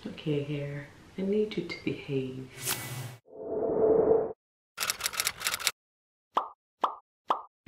Okay, hair, I need you to behave.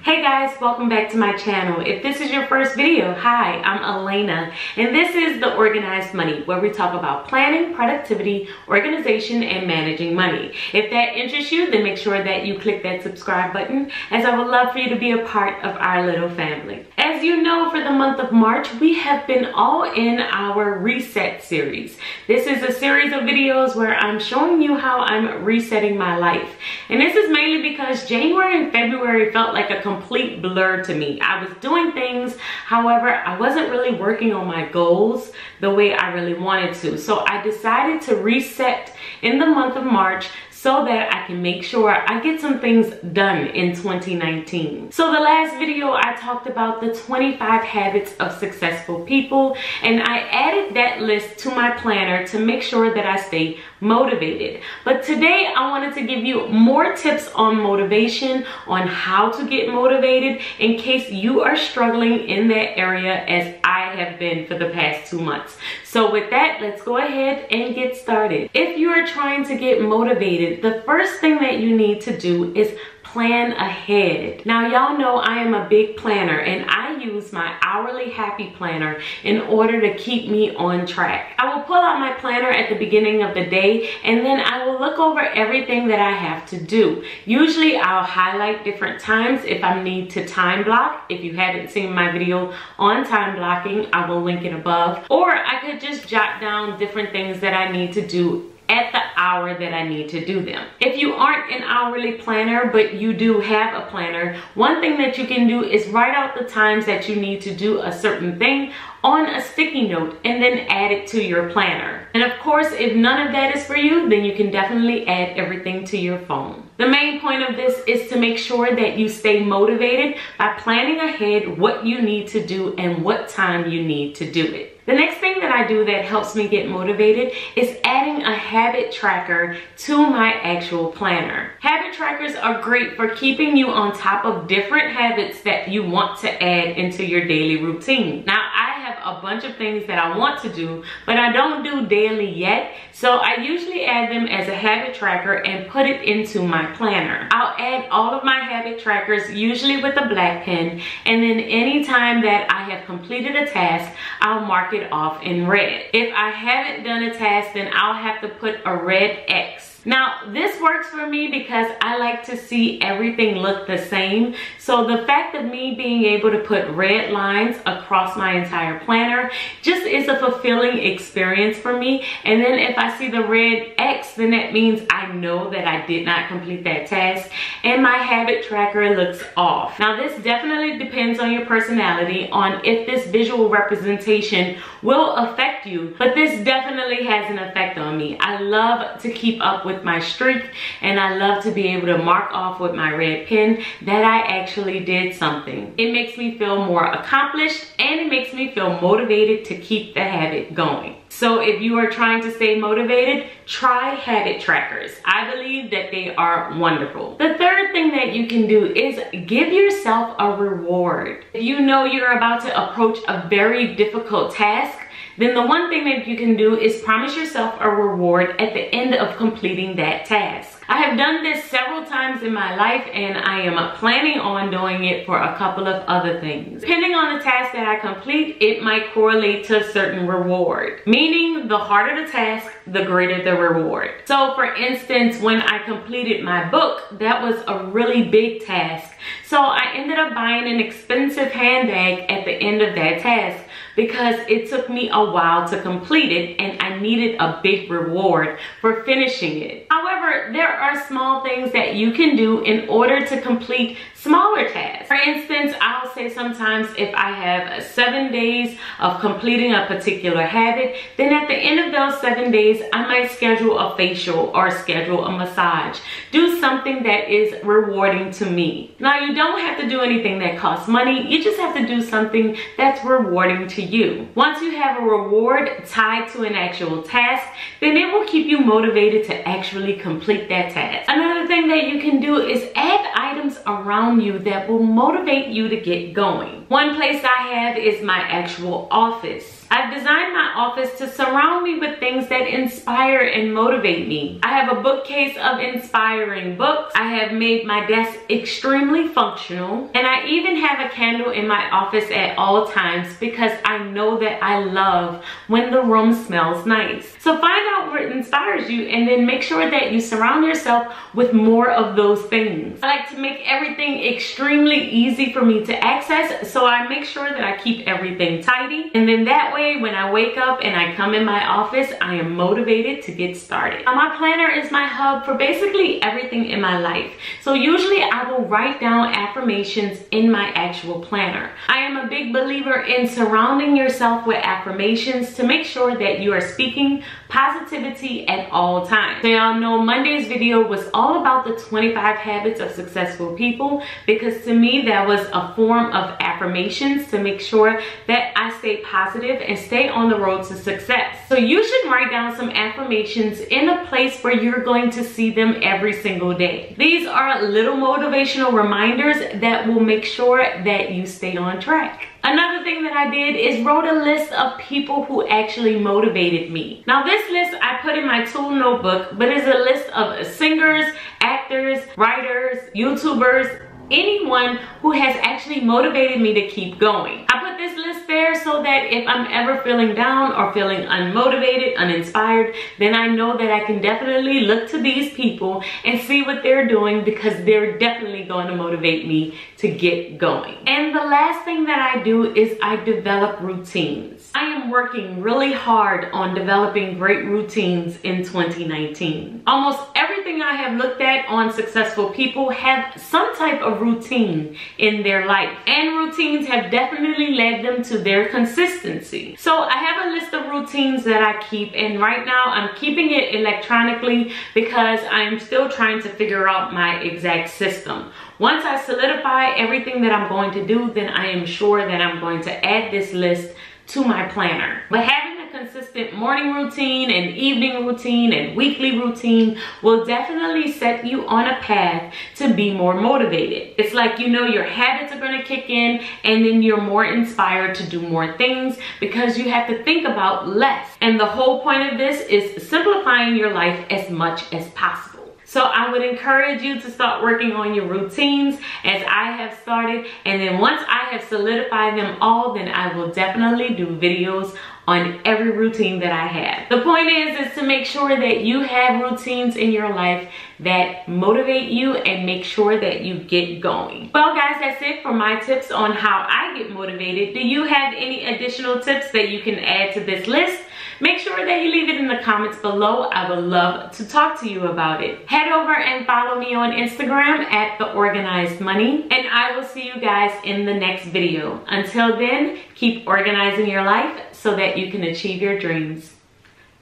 Hey guys, welcome back to my channel. If this is your first video, hi, I'm Alaina, and this is The Organized Money, where we talk about planning, productivity, organization, and managing money. If that interests you, then make sure that you click that subscribe button, as I would love for you to be a part of our little family. As you know, for the month of March, we have been all in our reset series. This is a series of videos where I'm showing you how I'm resetting my life. And this is mainly because January and February felt like a complete blur to me. I was doing things, however, I wasn't really working on my goals the way I really wanted to. So I decided to reset in the month of March so that I can make sure I get some things done in 2019. So the last video I talked about the 25 habits of successful people, and I added that list to my planner to make sure that I stay motivated. But today I wanted to give you more tips on motivation, on how to get motivated in case you are struggling in that area as I have been for the past 2 months. So with that, let's go ahead and get started. If you are trying to get motivated, the first thing that you need to do is plan ahead. Now, y'all know I am a big planner, and I use my hourly happy planner in order to keep me on track. I will pull out my planner at the beginning of the day, and then I will look over everything that I have to do. Usually I'll highlight different times if I need to time block. If you haven't seen my video on time blocking, I will link it above. Or I could just jot down different things that I need to do at the hour that I need to do them. If you aren't an hourly planner, but you do have a planner, one thing that you can do is write out the times that you need to do a certain thing on a sticky note and then add it to your planner. And of course, if none of that is for you, then you can definitely add everything to your phone. The main point of this is to make sure that you stay motivated by planning ahead what you need to do and what time you need to do it. The next thing that I do that helps me get motivated is adding a habit tracker to my actual planner. Habit trackers are great for keeping you on top of different habits that you want to add into your daily routine. Now, I have a bunch of things that I want to do, but I don't do daily yet, so I usually add them as a habit tracker and put it into my planner. I'll add all of my habit trackers, usually with a black pen, and then anytime that I have completed a task, I'll mark it off in red. If I haven't done a task, then I'll have to put a red X. Now, this works for me because I like to see everything look the same. So the fact of me being able to put red lines across my entire planner just is a fulfilling experience for me. And then if I see the red X, then that means I know that I did not complete that task and my habit tracker looks off. Now, this definitely depends on your personality, on if this visual representation will affect you, but this definitely has an effect on me. I love to keep up with my streak, and I love to be able to mark off with my red pen that I actually did something. It makes me feel more accomplished, and it makes me feel motivated to keep the habit going. So if you are trying to stay motivated, try habit trackers. I believe that they are wonderful. The third thing that you can do is give yourself a reward. If you know you're about to approach a very difficult task, then the one thing that you can do is promise yourself a reward at the end of completing that task. I have done this several times in my life, and I am planning on doing it for a couple of other things. Depending on the task that I complete, it might correlate to a certain reward. Meaning, the harder the task, the greater the reward. So for instance, when I completed my book, that was a really big task. So I ended up buying an expensive handbag at the end of that task because it took me a while to complete it and I needed a big reward for finishing it. However, there are small things that you can do in order to complete smaller tasks. For instance, I'll say sometimes if I have 7 days of completing a particular habit, then at the end of those 7 days, I might schedule a facial or schedule a massage. Do something that is rewarding to me. Now, you don't have to do anything that costs money. You just have to do something that's rewarding to you. Once you have a reward tied to an actual task, then it will keep you motivated to actually complete that task. Another thing that you can do is add items around you that will motivate you to get going. One place I have is my actual office. I've designed my office to surround me with things that inspire and motivate me. I have a bookcase of inspiring books. I have made my desk extremely functional. And I even have a candle in my office at all times because I know that I love when the room smells nice. So find out what inspires you and then make sure that you surround yourself with more of those things. I like to make everything extremely easy for me to access, so I make sure that I keep everything tidy. And then that way, when I wake up and I come in my office, I am motivated to get started. Now, my planner is my hub for basically everything in my life. So usually I will write down affirmations in my actual planner. I am a big believer in surrounding yourself with affirmations to make sure that you are speaking positivity at all times. So y'all know Monday's video was all about the 25 habits of successful people, because to me that was a form of affirmations to make sure that I stay positive and stay on the road to success. So you should write down some affirmations in a place where you're going to see them every single day. These are little motivational reminders that will make sure that you stay on track. Another thing that I did is wrote a list of people who actually motivated me. Now this list I put in my tool notebook, but it's a list of singers, actors, writers, YouTubers, anyone who has actually motivated me to keep going. I put this list there so that if I'm ever feeling down or feeling unmotivated, uninspired, then I know that I can definitely look to these people and see what they're doing, because they're definitely going to motivate me to get going. And the last thing that I do is I develop routines. I am working really hard on developing great routines in 2019. Almost everything I have looked at on successful people have some type of routine in their life, and routines have definitely led them to their consistency. So I have a list of routines that I keep, and right now I'm keeping it electronically because I'm still trying to figure out my exact system. Once I solidify everything that I'm going to do, then I am sure that I'm going to add this list to my planner. But having a consistent morning routine and evening routine and weekly routine will definitely set you on a path to be more motivated. It's like, you know, your habits are going to kick in, and then you're more inspired to do more things because you have to think about less. And the whole point of this is simplifying your life as much as possible. So I would encourage you to start working on your routines as I have started. And then once I have solidified them all, then I will definitely do videos on every routine that I have. The point is to make sure that you have routines in your life that motivate you and make sure that you get going. Well guys, that's it for my tips on how I get motivated. Do you have any additional tips that you can add to this list? Make sure that you leave it in the comments below. I would love to talk to you about it. Head over and follow me on Instagram at The Organized Money, and I will see you guys in the next video. Until then, keep organizing your life so that you can achieve your dreams.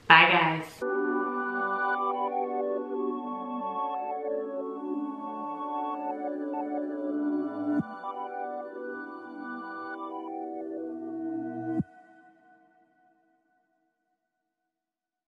Bye guys.